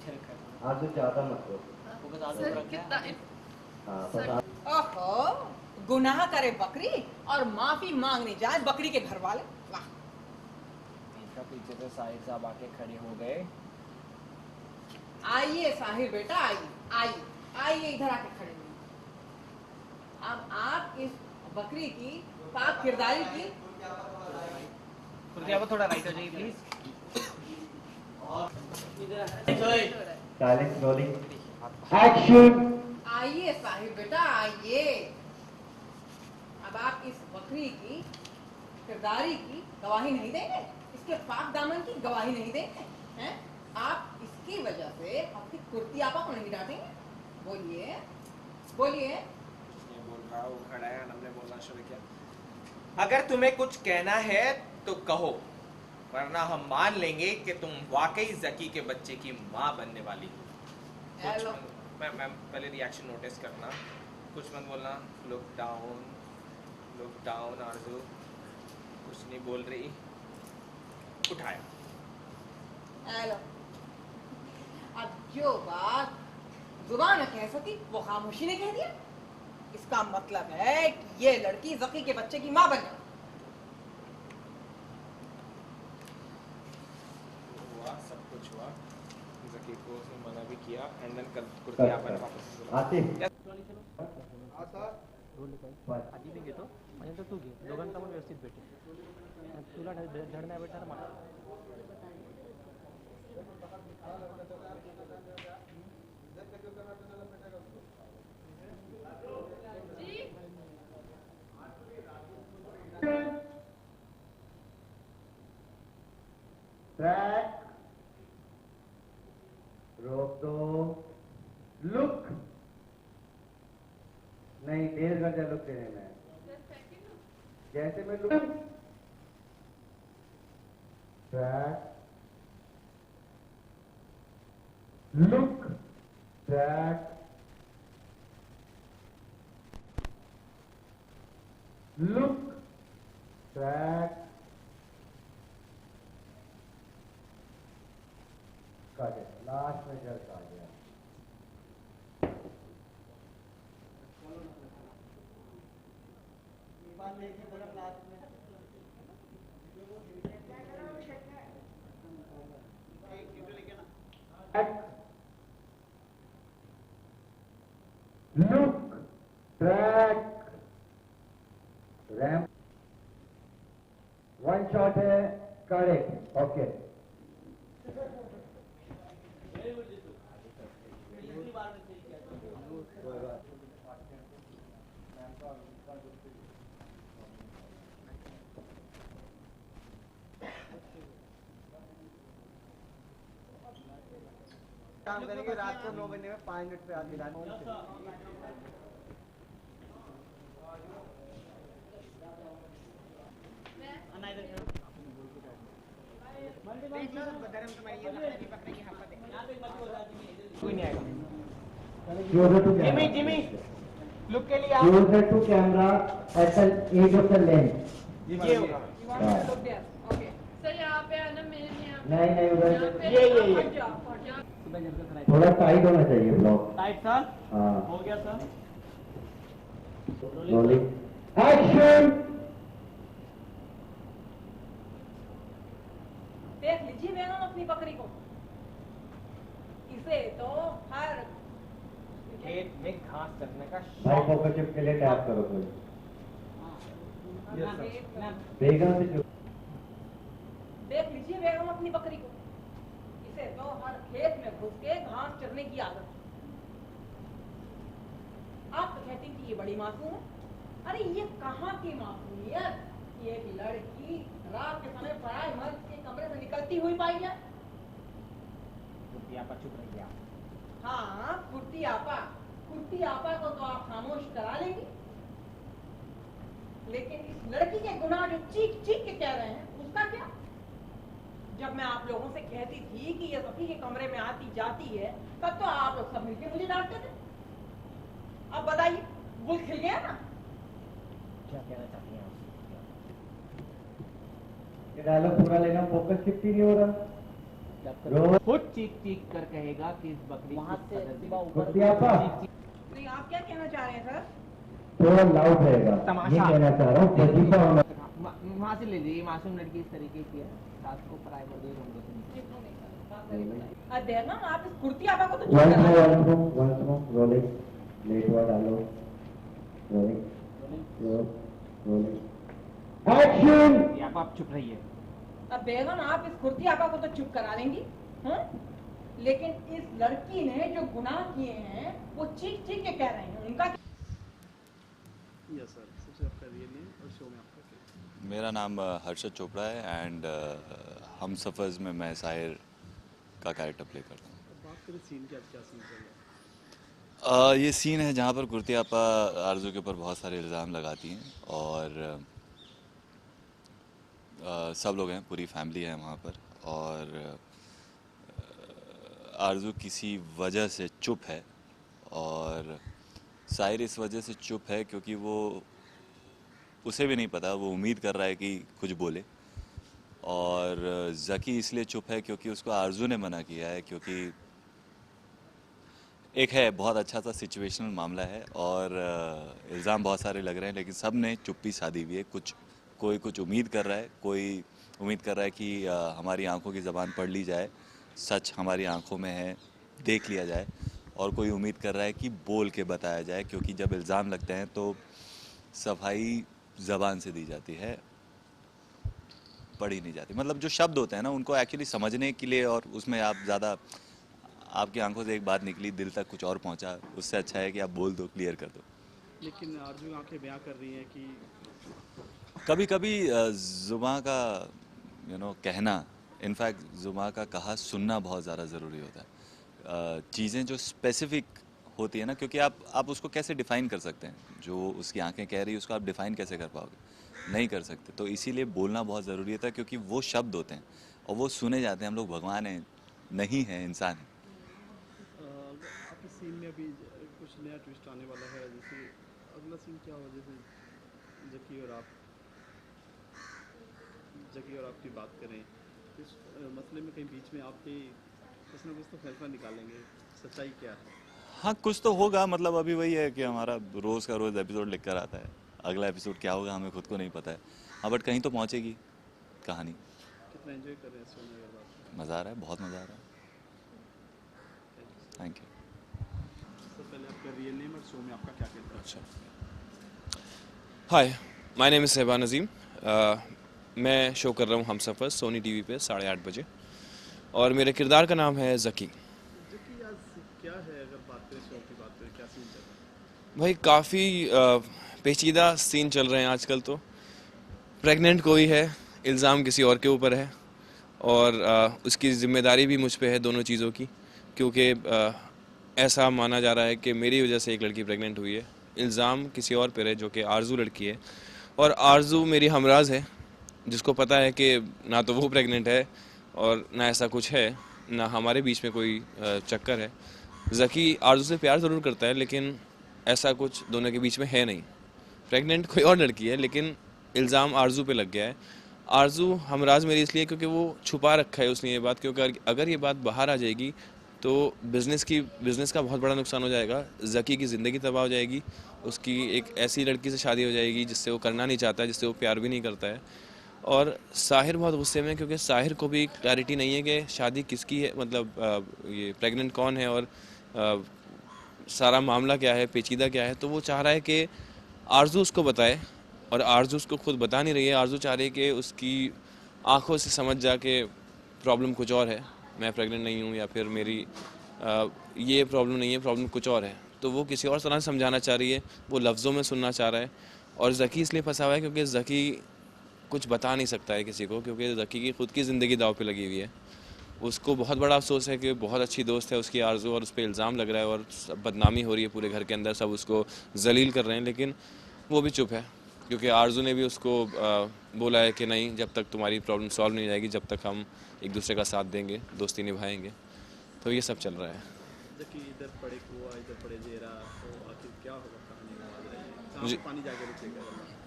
आज तो ज्यादा मत लो। सर कितना ओहो, गुनाह करे बकरी और माफी मांगने जाए बकरी के घर वाले। वाह, इनका पीछे से साहिर साहब आके खड़े हो गए। आइए साहिर बेटा, आइए आइए आइए, इधर आके खड़े हुए। अब आप इस बकरी की पाक किरदारी की थोड़ा राइट हो जाइए प्लीज। Silence rolling action. आइए साहिर बेटा, आइए। अब आप इस बकरी की किरदारी की गवाही नहीं देंगे, इसके पाक दामन की गवाही नहीं देंगे हैं? आप इसकी वजह से अपनी कुर्ती आपा को नहीं डांटेंगे? बोलिए बोलिए। बोल रहा हूँ, खड़ा है, हमने बोलना शुरू किया। अगर तुम्हें कुछ कहना है तो कहो, वरना हम मान लेंगे कि तुम वाकई जकी के बच्चे की माँ बनने वाली हो। मैं पहले रिएक्शन नोटिस करना, कुछ मत बोलना। लुक डाउन आरज़ू, कुछ नहीं बोल रही। उठाया। हेलो, अब जो बात जुबान न कह सकी वो खामोशी ने कह दिया। इसका मतलब है कि ये लड़की जकी के बच्चे की माँ बन गई। सब कुछ हुआ, जकी को उसने मना भी किया, एंड देन कुर्ती आपने वापस आते आधी मी घेतो आणि नंतर तू घे, दोघांचा पण व्यवस्थित भेटेल. तुला धड नाही भेटणार मला. ट्रैक रोक दो। लुक नहीं, 1.5 घंटा लुक देने में। जैसे मैं look track look track look track last में जस्ट आ गया। लुक ट्रैक रैम्प 1 शॉट है, करेक्ट, ओके। काम करेंगे रात को 9 बजने में 5 मिनट पे आती रात कोई नहीं आएगा। जिमी लुक के लिए Closer to camera at the edge of the lens. ये होगा। ओके सर यहाँ पे आना, मेरे नहीं उधर ये थोड़ा टाइट होना चाहिए ब्लॉक। टाइट सर, हाँ, हो गया सर। Rolling action. देख लीजिए बेगम अपनी बकरी को, इसे तो हर खेत में घास चरने का भाई शौक। फोकस चिप के लिए टैप करो कोई। बेगम से चुप। देख लीजिए बेगम अपनी बकरी को, इसे तो हर खेत में घुस के घास चरने की आदत। आप तो कहते हैं कि ये बड़ी मासूम है। अरे ये कहाँ की मासूमियत, ये एक लड़की रात के समय पराए मर्द के कमरे से निकलती हुई पाई जाए। कुर्ती आपा चुप रह गया। हाँ, कुर्ती आपा को तो आप खामोश करा लेंगी, लेकिन इस लड़की के गुनाह जो चीख चीख के कह रहे हैं उसका क्या? जब मैं आप लोगों से कहती थी कि ये सफी के कमरे में आती जाती है, तब तो आप लोग सब मिलकर मुझे डांटते थे। अब बताइए, बुल खिल गया ना? क्या कहना चाहती हैं आप? ये डायलॉग पूरा लेना, फोकस शिफ्ट ही नहीं हो रहा। खुद चीख चीख कर कहेगा कि इस बकरी वहाँ की से कदर सिवा नहीं। ऊपर कुर्तियापा। नहीं आप क्या कहना चाह रहे हैं सर? थोड़ा लाउड रहेगा तमाशा। ये कहना चाह रहा हूँ वजीफा होना वहाँ से ले लीजिए, मासूम लड़की इस तरीके की है, सास को पराये मर्दों के रंगों से नहीं। बेगम आप इस कुर्ती आपा को तो चुप वंस करा मोर दो। वंस मोर रोलिंग लेट हुआ डालो रोलिंग रोलिंग एक्शन या आप चुप रहिए। अब बेगम आप इस कुर्ती आपा को तो चुप करा लेंगी, हाँ? लेकिन इस लड़की ने जो गुनाह किए हैं वो चीख चीख के कह रहे हैं, उनका यस सर, सबसे आपका रियल नेम और शो में आपका क्या? मेरा नाम हर्षद चोपड़ा है एंड हम सफ़र्स में मैं साहिर का कैरेक्टर प्ले करता हूँ। अब बात करें सीन की, आज क्या सीन चल रहा है? ये सीन है जहाँ पर कुर्ती आपा आरजू के ऊपर बहुत सारे इल्ज़ाम लगाती हैं और सब लोग हैं, पूरी फैमिली है वहाँ पर और आरजू किसी वजह से चुप है और साहिर इस वजह से चुप है क्योंकि वो उसे भी नहीं पता, वो उम्मीद कर रहा है कि कुछ बोले और ज़की इसलिए चुप है क्योंकि उसको आरजू ने मना किया है क्योंकि एक है बहुत अच्छा सा सिचुएशनल मामला है और इल्ज़ाम बहुत सारे लग रहे हैं लेकिन सब ने चुप्पी साधी हुई है। कोई कुछ उम्मीद कर रहा है, कोई उम्मीद कर रहा है कि हमारी आंखों की ज़बान पढ़ ली जाए, सच हमारी आंखों में है, देख लिया जाए और कोई उम्मीद कर रहा है कि बोल के बताया जाए क्योंकि जब इल्ज़ाम लगते हैं तो सफाई ज़बान से दी जाती है, पढ़ी नहीं जाती। मतलब जो शब्द होते हैं ना उनको एक्चुअली समझने के लिए और उसमें आप ज़्यादा आपकी आंखों से एक बात निकली दिल तक कुछ और पहुंचा, उससे अच्छा है कि आप बोल दो, क्लियर कर दो। लेकिन आरजू आंखें बयां कर रही हैं कि कभी कभी ज़ुबां का कहना, इनफैक्ट ज़ुबां का कहा सुनना बहुत ज़्यादा ज़रूरी होता है। चीज़ें जो स्पेसिफिक होती है ना, क्योंकि आप उसको कैसे डिफ़ाइन कर सकते हैं, जो उसकी आंखें कह रही है उसको आप डिफ़ाइन कैसे कर पाओगे, नहीं कर सकते। तो इसीलिए बोलना बहुत ज़रूरी होता है क्योंकि वो शब्द होते हैं और वो सुने जाते हैं। हम लोग भगवान हैं नहीं हैं, इंसान हैं। आपके सीन में अभी कुछ नया ट्विस्ट आने वाला है, जैसे अगला सीन क्या हो, जैसे जकी और आपकी बात करें इस मसले में कहीं बीच में आपके कुछ ना कुछ तो फैसला निकालेंगे, सच्चाई क्या है? हाँ, कुछ तो होगा। मतलब अभी वही है कि हमारा रोज़ का रोज़ एपिसोड लिख कर आता है, अगला एपिसोड क्या होगा हमें खुद को नहीं पता है। हाँ, बट कहीं तो पहुँचेगी कहानी। कितना एंजॉय कर रहे हैं शो में अगर बात करें? मज़ा आ रहा है, बहुत मज़ा आ रहा है। Thank you. सबसे पहले आपका रियल नेम और शो में आपका क्या कहता है? अच्छा, हाय, माय नेम इज़ सहबान नज़ीम। मैं शो कर रहा हूँ हमसफ़र सोनी टीवी पे 8:30 बजे और मेरे किरदार का नाम है ज़की। जकी आज क्या है, अगर बात करें शो की बात करें, क्या सीन चल रहा है? भाई काफ़ी पेचीदा सीन चल रहे हैं आजकल। तो प्रेग्नेंट कोई है, इल्ज़ाम किसी और के ऊपर है और उसकी ज़िम्मेदारी भी मुझ पे है दोनों चीज़ों की, क्योंकि ऐसा माना जा रहा है कि मेरी वजह से एक लड़की प्रेग्नेंट हुई है। इल्ज़ाम किसी और पर है जो कि आरजू लड़की है और आरजू मेरी हमराज है, जिसको पता है कि ना तो वो प्रेग्नेंट है और ना ऐसा कुछ है, ना हमारे बीच में कोई चक्कर है। ज़की आरजू से प्यार ज़रूर करता है लेकिन ऐसा कुछ दोनों के बीच में है नहीं। प्रेग्नेंट कोई और लड़की है लेकिन इल्ज़ाम आरजू पे लग गया है। आरजू हमराज मेरी इसलिए क्योंकि वो छुपा रखा है उसने ये बात, क्योंकि अगर ये बात बाहर आ जाएगी तो बिज़नेस का बहुत बड़ा नुकसान हो जाएगा। ज़की की ज़िंदगी तबाह हो जाएगी, उसकी एक ऐसी लड़की से शादी हो जाएगी जिससे वो करना नहीं चाहता है, जिससे वो प्यार भी नहीं करता है। और साहिर बहुत गुस्से में, क्योंकि साहिर को भी क्लैरिटी नहीं है कि शादी किसकी है, मतलब ये प्रेग्नेंट कौन है और सारा मामला क्या है, पेचीदा क्या है। तो वो चाह रहा है कि आरजू उसको बताए और आरजू उसको खुद बता नहीं रही है। आरजू चाह रही है कि उसकी आंखों से समझ जा के प्रॉब्लम कुछ और है, मैं प्रेग्नेंट नहीं हूँ या फिर मेरी ये प्रॉब्लम नहीं है, प्रॉब्लम कुछ और है। तो वो किसी और तरह से समझाना चाह रही है, वो लफ्ज़ों में सुनना चाह रहा है। और ज़की इसलिए फंसा हुआ है क्योंकि ज़की कुछ बता नहीं सकता है किसी को, क्योंकि ज़की की खुद की ज़िंदगी दाव पे लगी हुई है। उसको बहुत बड़ा अफसोस है कि बहुत अच्छी दोस्त है उसकी आरजू और उस पर इल्ज़ाम लग रहा है और बदनामी हो रही है पूरे घर के अंदर, सब उसको जलील कर रहे हैं, लेकिन वो भी चुप है क्योंकि आरजू ने भी उसको बोला है कि नहीं, जब तक तुम्हारी प्रॉब्लम सॉल्व नहीं जाएगी जब तक हम एक दूसरे का साथ देंगे, दोस्ती निभाएंगे। तो ये सब चल रहा है। जकी इधर पड़े कुआ, इधर पड़े जेरा, तो आखिर क्या होगा कहानी में? जी। पानी जाके रुकेगा?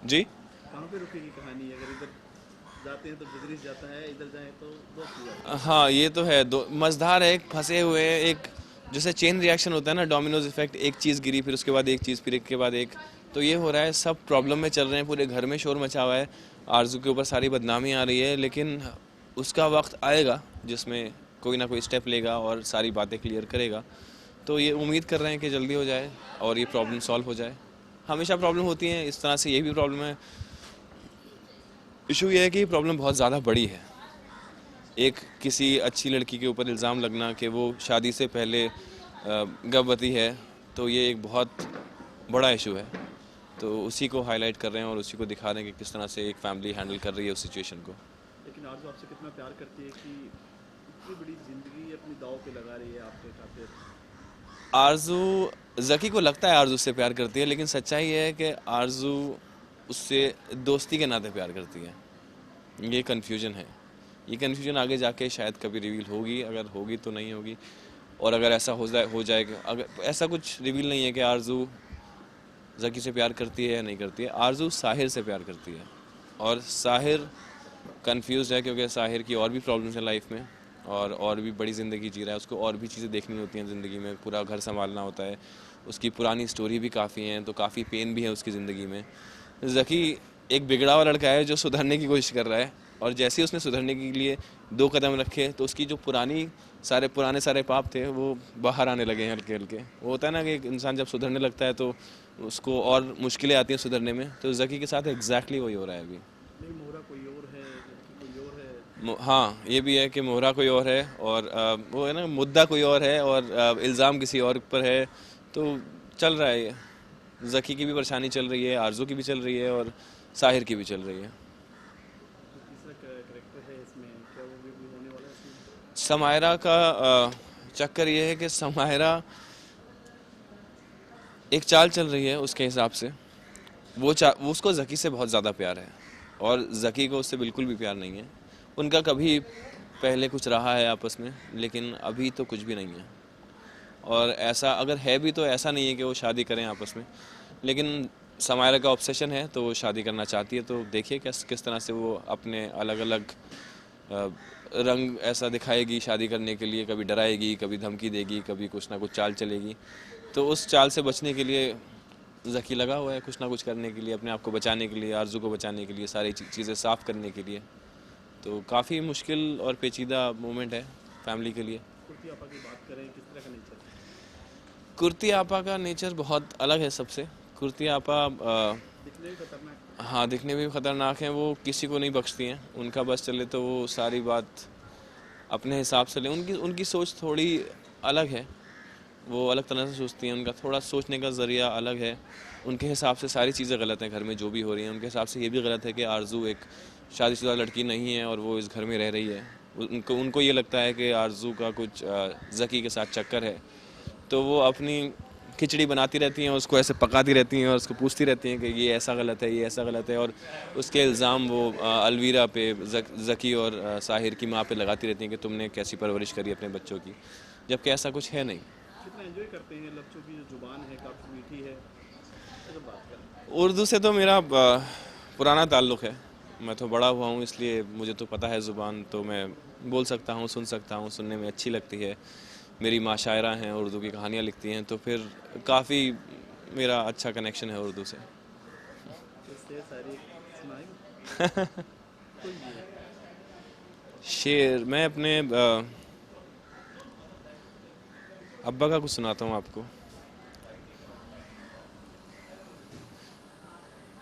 जी, कहाँ पे रुकेगी कहानी? अगर इधर जाते हैं तो गुजरिश जाता है, इधर जाए तो दोस्त हो जाता हाँ ये तो है, दो मज़ेदार है, एक फंसे हुए हैं, एक जैसे चेन रिएक्शन होता है ना, डोमिनोज इफेक्ट, एक चीज़ गिरी फिर उसके बाद एक चीज़ फिर एक के बाद एक, तो ये हो रहा है, सब प्रॉब्लम में चल रहे हैं, पूरे घर में शोर मचा हुआ है, आरजू के ऊपर सारी बदनामी आ रही है, लेकिन उसका वक्त आएगा जिसमें कोई ना कोई स्टेप लेगा और सारी बातें क्लियर करेगा। तो ये उम्मीद कर रहे हैं कि जल्दी हो जाए और ये प्रॉब्लम सॉल्व हो जाए। हमेशा प्रॉब्लम होती है इस तरह से, ये भी प्रॉब्लम है। इशू ये है कि ये प्रॉब्लम बहुत ज़्यादा बड़ी है। एक किसी अच्छी लड़की के ऊपर इल्ज़ाम लगना कि वो शादी से पहले गर्भवती है, तो ये एक बहुत बड़ा इशू है। तो उसी को हाईलाइट कर रहे हैं और उसी को दिखा रहे हैं कि किस तरह से एक फैमिली हैंडल कर रही है उस सिचुएशन को। लेकिन आरज़ू आपसे कितना प्यार करती है कि इतनी बड़ी ज़िंदगी अपनी दाव पे लगा रही है आपके खातिर? आरजू, ज़की को लगता है आरजू से प्यार करती है, लेकिन सच्चाई ये है कि आरजू उससे दोस्ती के नाते प्यार करती है। ये कन्फ्यूजन है, ये कन्फ्यूजन आगे जाके शायद कभी रिवील होगी, अगर होगी तो नहीं होगी, और अगर ऐसा हो जाएगा, अगर ऐसा कुछ रिवील नहीं है कि आरजू ज़की से प्यार करती है या नहीं करती है। आरजू साहिर से प्यार करती है और साहिर कंफ्यूज है क्योंकि साहिर की और भी प्रॉब्लम्स हैं लाइफ में, और भी बड़ी ज़िंदगी जी रहा है, उसको और भी चीज़ें देखनी होती हैं ज़िंदगी में, पूरा घर संभालना होता है, उसकी पुरानी स्टोरी भी काफ़ी हैं, तो काफ़ी पेन भी है उसकी ज़िंदगी में। ज़की एक बिगड़ा हुआ लड़का है जो सुधरने की कोशिश कर रहा है, और जैसे ही उसने सुधरने के लिए 2 कदम रखे तो उसकी जो पुराने सारे पाप थे वो बाहर आने लगे हैं हल्के हल्के। वो होता है ना कि एक इंसान जब सुधरने लगता है तो उसको और मुश्किलें आती हैं सुधरने में, तो ज़की के साथ एग्जैक्टली वही हो रहा है अभी। नहीं, मोहरा कोई और है, लड़की कोई और है। हाँ ये भी है कि मोहरा कोई और है, और वो है ना, मुद्दा कोई और है, और इल्ज़ाम किसी और पर है, तो चल रहा है ये। ज़की की भी परेशानी चल रही है, आरजू की भी चल रही है, और साहिर की भी चल रही है। तीसरा कैरेक्टर है इसमें, क्या वो भी होने वाला है इसमें? समायरा का चक्कर ये है कि समायरा एक चाल चल रही है उसके हिसाब से, वो उसको ज़की से बहुत ज़्यादा प्यार है और ज़की को उससे बिल्कुल भी प्यार नहीं है। उनका कभी पहले कुछ रहा है आपस में, लेकिन अभी तो कुछ भी नहीं है, और ऐसा अगर है भी तो ऐसा नहीं है कि वो शादी करें आपस में, लेकिन समायरा का ऑब्सेशन है तो वो शादी करना चाहती है। तो देखिए किस तरह से वो अपने अलग अलग रंग ऐसा दिखाएगी शादी करने के लिए, कभी डराएगी, कभी धमकी देगी, कभी कुछ ना कुछ चाल चलेगी। तो उस चाल से बचने के लिए ज़की लगा हुआ है कुछ ना कुछ करने के लिए, अपने आप को बचाने के लिए, आरजू को बचाने के लिए, सारी चीज़ें साफ़ करने के लिए। तो काफ़ी मुश्किल और पेचीदा मोमेंट है फैमिली के लिए। कुर्ती आपा की बात करें, किस तरह का नेचर? कुर्ती आपा का नेचर बहुत अलग है सबसे। कुर्ती आपा दिखने भी खतरनाक। हाँ दिखने में भी ख़तरनाक हैं, वो किसी को नहीं बख्शती हैं, उनका बस चले तो वो सारी बात अपने हिसाब से ले। उनकी सोच थोड़ी अलग है, वो अलग तरह से सोचती हैं, उनका थोड़ा सोचने का ज़रिया अलग है। उनके हिसाब से सारी चीज़ें गलत हैं घर में जो भी हो रही हैं, उनके हिसाब से ये भी गलत है कि आरजू एक शादीशुदा लड़की नहीं है और वो इस घर में रह रही है। उनको ये लगता है कि आरजू का कुछ ज़की के साथ चक्कर है, तो वो अपनी खिचड़ी बनाती रहती हैं, उसको ऐसे पकाती रहती हैं और उसको पूछती रहती हैं कि ये ऐसा गलत है, ये ऐसा गलत है, और उसके इल्ज़ाम वो अलवीरा पे, ज़की और साहिर की माँ पे लगाती रहती हैं कि तुमने कैसी परवरिश करी अपने बच्चों की, जबकि ऐसा कुछ है नहीं। कितना एंजॉय करते हैं बच्चों की जो जुबान है काफ़ी मीठी है, अगर बात करें? उर्दू से तो मेरा पुराना ताल्लुक़ है, मैं तो बड़ा हुआ हूँ, इसलिए मुझे तो पता है ज़ुबान, तो मैं बोल सकता हूँ, सुन सकता हूँ, सुनने में अच्छी लगती है। मेरी माँ शायरा हैं, उर्दू की कहानियाँ लिखती हैं, तो फिर काफ़ी मेरा अच्छा कनेक्शन है उर्दू से। शेर मैं अपने अब्बा का कुछ सुनाता हूँ आपको।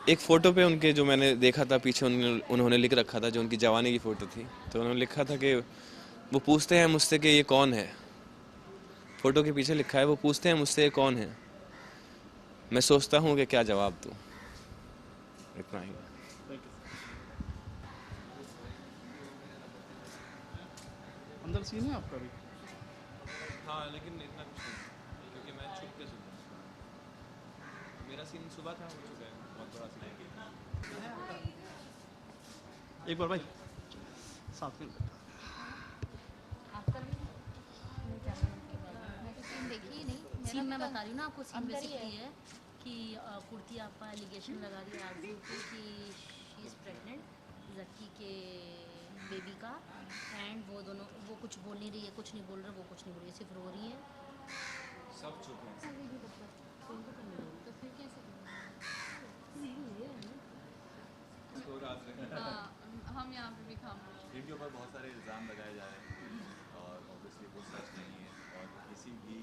एक फ़ोटो पे उनके जो मैंने देखा था पीछे उन्होंने लिख रखा था, जो उनकी जवानी की फ़ोटो थी, तो उन्होंने लिखा था कि वो पूछते हैं मुझसे कि ये कौन है। फ़ोटो के पीछे लिखा है, वो पूछते हैं मुझसे ये कौन है, मैं सोचता हूँ कि क्या जवाब दूँ। इतना ही। अंदर सीन है आपका भी? हाँ लेकिन इतना कुछ नहीं, क्योंकि मैं छुप के सुनता हूँ। मेरा सीन सुबह था, हो चुका है, बहुत बड़ा सीन। एक बार भाई साथ में सीन मैं बता रही हूँ ना आपको। सीन बेसिकली है कि कुर्ती आपा एलिगेशन लगा रही है आरजू को कि शी इज़ प्रेग्नेंट ज़की के बेबी का, एंड वो दोनों, वो कुछ बोल नहीं रही है, कुछ नहीं बोल रहे, वो कुछ नहीं बोल रही है, सिर्फ रो रही है। सब चुप हैं। तो फिर कैसे हाँ, हम यहाँ पे भी खामोश हैं। इनके ऊपर बहुत सारे इल्ज़ाम लगाए जा रहे हैं और ऑब्वियसली वो सच नहीं है और किसी भी